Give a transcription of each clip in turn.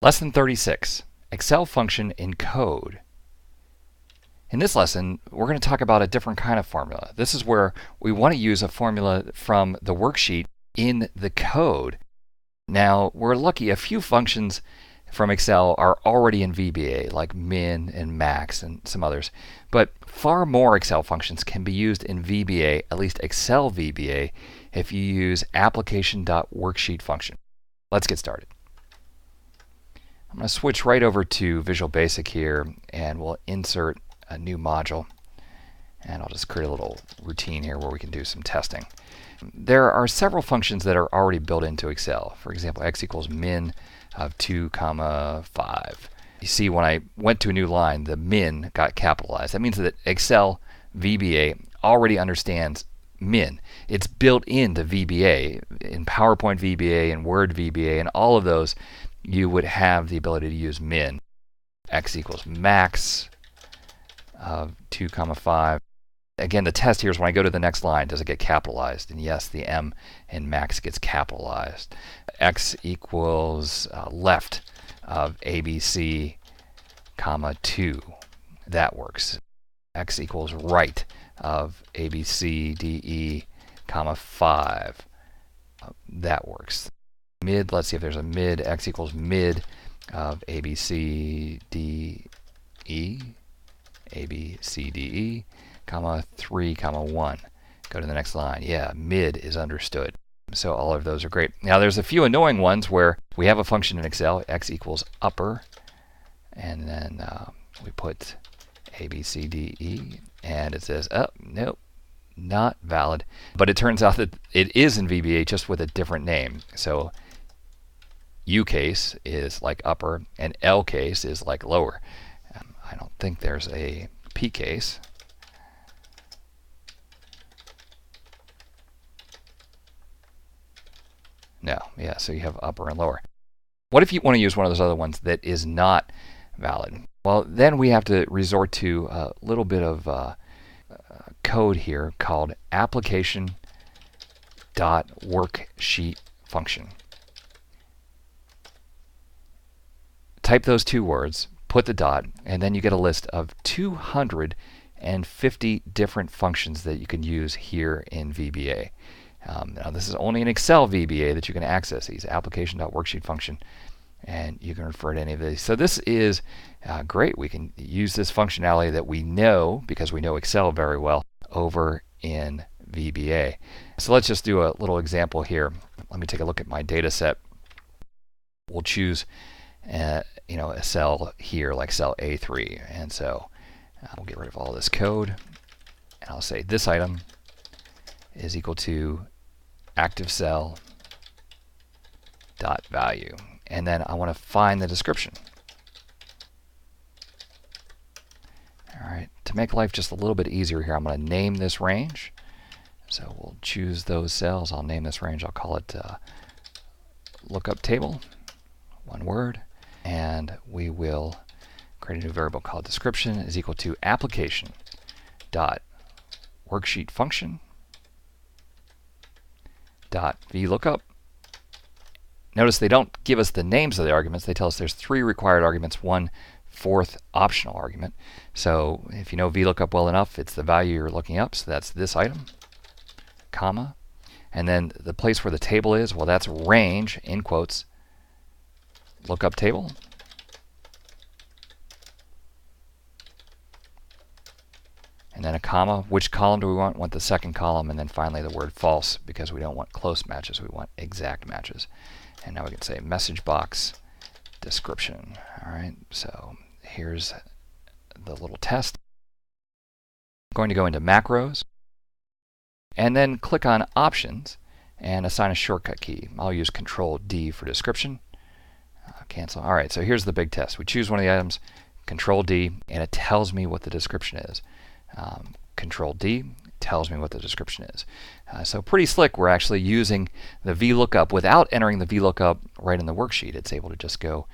Lesson 36, Excel function in code. In this lesson, we're going to talk about a different kind of formula. This is where we want to use a formula from the worksheet in the code. Now, we're lucky a few functions from Excel are already in VBA, like min and max and some others. But far more Excel functions can be used in VBA, at least Excel VBA, if you use application.worksheet function. Let's get started. I'm going to switch right over to Visual Basic here, and we'll insert a new module. And I'll just create a little routine here where we can do some testing. There are several functions that are already built into Excel. For example, x equals min of 2, 5. You see, when I went to a new line, the min got capitalized. That means that Excel VBA already understands min. It's built into VBA. In PowerPoint VBA and Word VBA and all of those, you would have the ability to use min. X equals max of 2, 5. Again, the test here is when I go to the next line, does it get capitalized? And yes, the M in max gets capitalized. X equals left of ABC, 2. That works. X equals right of ABCDE, 5. That works. Mid, let's see if there's a mid. X equals mid of ABCDE, ABCDE, 3, 1. Go to the next line. Yeah, mid is understood. So all of those are great. Now there's a few annoying ones where we have a function in Excel, x equals upper, and then we put ABCDE, and it says, oh, nope, not valid. But it turns out that it is in VBA just with a different name. So U case is like upper, and L case is like lower. I don't think there's a P case. No, yeah, so you have upper and lower. What if you want to use one of those other ones that is not valid? Well, then we have to resort to a little bit of code here called application.worksheet function. Type those two words, put the dot, and then you get a list of 250 different functions that you can use here in VBA. Now this is only in Excel VBA that you can access these, application.worksheet function, and you can refer to any of these. So this is great. We can use this functionality that we know, because we know Excel very well, over in VBA. So let's just do a little example here. Let me take a look at my data set. We'll choose a cell here, like cell A3, and so we'll get rid of all this code, and I'll say this item is equal to active cell dot value, and then I want to find the description. All right, to make life just a little bit easier here, I'm going to name this range. So we'll choose those cells. I'll name this range. I'll call it lookup table, one word, and we will create a new variable called description is equal to application dot worksheet function dot VLOOKUP. Notice they don't give us the names of the arguments. They tell us there's 3 required arguments, 1 fourth optional argument. So if you know VLOOKUP well enough, it's the value you're looking up. So that's this item, comma, and then the place where the table is, well, that's range, in quotes, lookup table. And then a comma. Which column do we want? We want the second column, and then finally the word false, because we don't want close matches, we want exact matches. And now we can say message box description. All right, so here's the little test. I'm going to go into macros, and then click on options and assign a shortcut key. I'll use Control D for description. Cancel. All right, so here's the big test. We choose one of the items, Control D, and it tells me what the description is. Control D tells me what the description is. So pretty slick. We're actually using the VLOOKUP without entering the VLOOKUP right in the worksheet. It's able to just go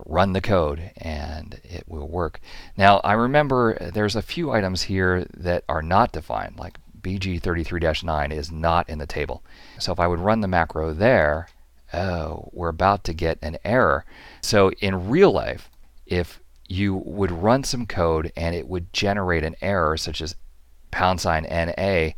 run the code and it will work. Now I remember there's a few items here that are not defined, like BG33-9 is not in the table. So if I would run the macro there, oh, we're about to get an error. So in real life, if you would run some code and it would generate an error such as $NA,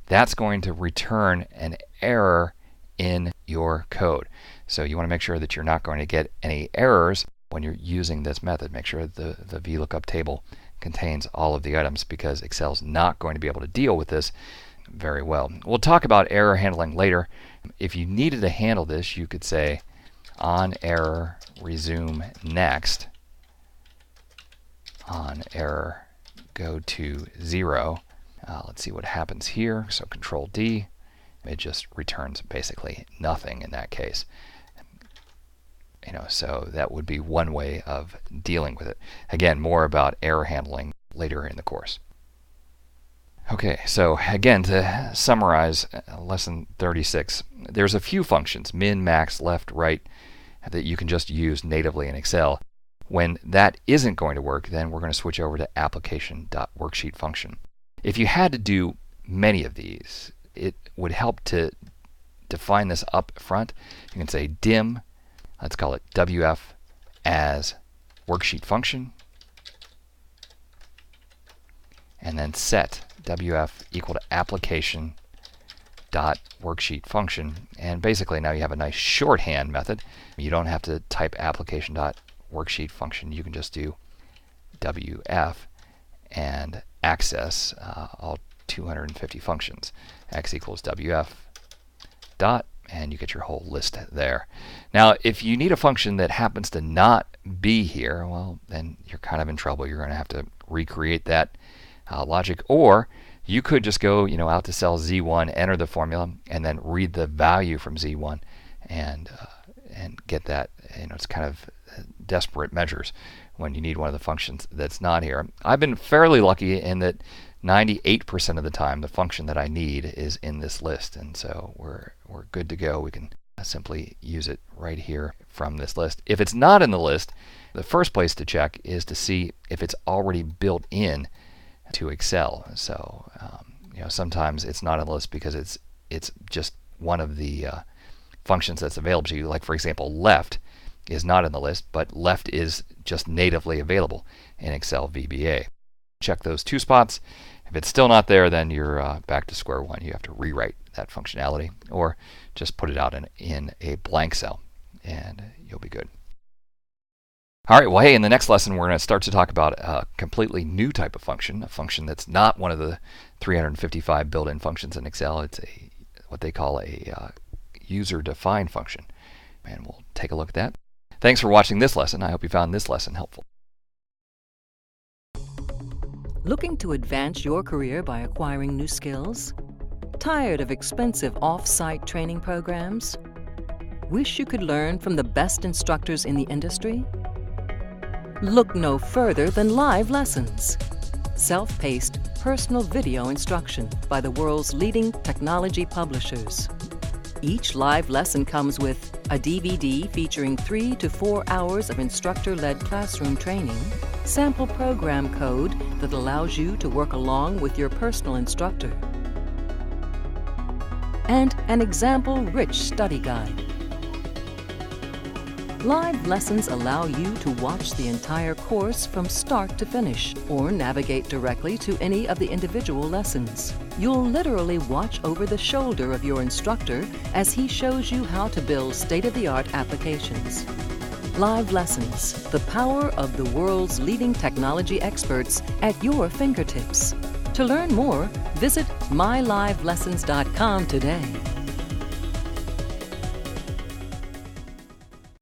that's going to return an error in your code. So you want to make sure that you're not going to get any errors when you're using this method. Make sure the VLOOKUP table contains all of the items, because Excel's not going to be able to deal with this very well. We'll talk about error handling later. If you needed to handle this, you could say on error resume next, on error go to 0. Let's see what happens here. So Control D, it just returns basically nothing in that case. So that would be one way of dealing with it. Again, more about error handling later in the course. Okay, so again, to summarize lesson 36, there's a few functions, min, max, left, right, that you can just use natively in Excel. When that isn't going to work, then we're going to switch over to application.worksheet function. If you had to do many of these, it would help to define this up front. You can say dim, let's call it WF as worksheet function, and then set WF equal to application dot worksheet function. And basically now you have a nice shorthand method. You don't have to type application dot worksheet function. You can just do WF and access all 250 functions. X equals WF dot, and you get your whole list there. Now, if you need a function that happens to not be here, well, then you're kind of in trouble. You're going to have to recreate that logic, or you could just go, out to cell Z1, enter the formula, and then read the value from Z1, and get that. It's kind of desperate measures when you need one of the functions that's not here. I've been fairly lucky in that 98% of the time the function that I need is in this list, and so we're good to go. We can simply use it right here from this list. If it's not in the list, the first place to check is to see if it's already built in to Excel. So sometimes it's not on the list because it's just one of the functions that's available to you. Like for example, left is not in the list, but left is just natively available in Excel VBA. Check those two spots. If it's still not there, then you're back to square one. You have to rewrite that functionality, or just put it out in a blank cell, and you'll be good. All right, well, hey, in the next lesson, we're going to start to talk about a completely new type of function, a function that's not one of the 355 built-in functions in Excel. It's what they call a user-defined function, and we'll take a look at that. Thanks for watching this lesson. I hope you found this lesson helpful. Looking to advance your career by acquiring new skills? Tired of expensive off-site training programs? Wish you could learn from the best instructors in the industry? Look no further than live lessons. Self-paced, personal video instruction by the world's leading technology publishers. Each live lesson comes with a DVD featuring 3 to 4 hours of instructor-led classroom training, sample program code that allows you to work along with your personal instructor, and an example-rich study guide. Live lessons allow you to watch the entire course from start to finish, or navigate directly to any of the individual lessons. You'll literally watch over the shoulder of your instructor as he shows you how to build state-of-the-art applications. Live lessons, the power of the world's leading technology experts at your fingertips. To learn more, visit mylivelessons.com today.